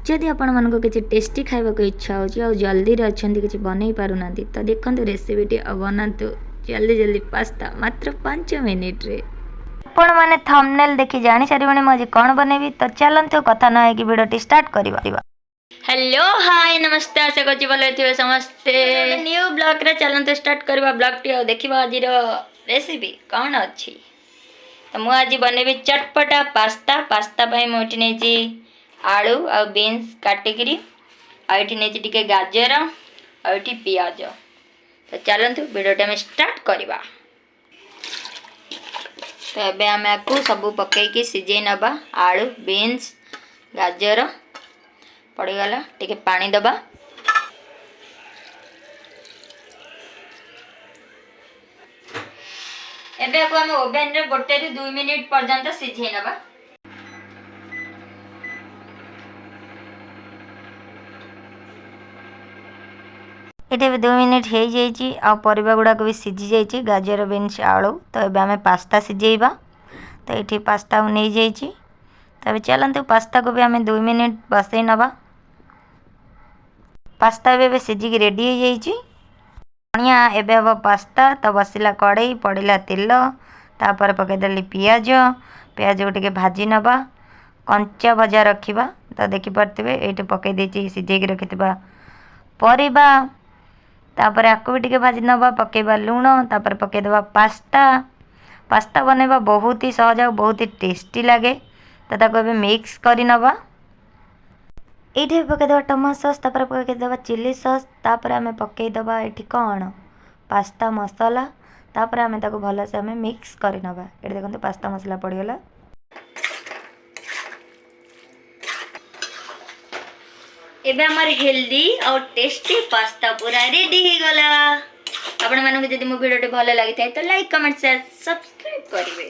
जदि आपण मानको किसी टेस्टी खाइबा को इच्छा होची और जल्दी रे अछंती किसी बनै पारु नांती तो देखंतु रेसिपीटी बनातु जल्दी जल्दी पास्ता मात्र 5 मिनिट रे। आपण माने थंबनेल देखि जानि सारिबने म आज कोन बनेबी तो चलंतु कथा न है कि वीडियोटी स्टार्ट करबा। हेलो हाय नमस्ते आशा करछि भले थिबे समस्ते न्यू ब्लॉग रे चलंतु स्टार्ट करबा ब्लॉग टी देखिबा आज रो रेसिपी कोन अछि। तो मु आज बनेबी चटपटा पास्ता। पास्ता पई मोठी नेची आलू और बीन्स काटिकी आठी नहीं टिके गाजर और पियाज। तो चलतु वीडियो में स्टार्ट करवा। तो एबे आम आपको सब पकईकी सिझे नबा। आलू बीन्स गाजर पड़गला टिके पानी दबा। एबे आपको हम ओवेन रे 1 ରୁ 2 मिनिट पर्यंत सिझे नबा। ये 2 मिनिट हो जाइए आ परिबा गुड़ाक भी सीझी जाइए गाजर बीन्स आलू। तो ये आम पास्ता सिझेबा। तो ये पास्ता नहीं जाइए। तो चलते पास्ता को भी आम 2 मिनिट बसई नवा। पास्ता भी सिझिकी रेडी हो जाइए बढ़िया। एबे हम पास्ता तो बसला कड़ई पड़ला तेल तापर पकईदेली पियाज। पियाज को टिके भाजी नवा कंचा भजा रखा। तो देखिपे ये पकई देती सिझेकी रखि परिबा। तापर आपको भी टिके भाजी नवा पकेबा लुण तापर पकेदबा पास्ता। पास्ता बनैबा बहुत ही सहज और बहुत ही टेस्टी लगे। तो ताको भी मिक्स करी नवा। ये पकेदबा टमाटो सॉस तापर पकेदबा चिली सॉस तापर आमे पकेदबा एठी कौन पास्ता मसाला। तापर आमे ताको भल से आमे मिक्स करी नवा। ये देखंतु पास्ता मसाला पड़गला। एबे हमार हेल्दी और टेस्टी पास्ता पूरा रेडी हो गला। आपण मानको जदि मो वीडियो भल लागि थाए तो लाइक कमेंट शेयर सब्सक्राइब करिवे।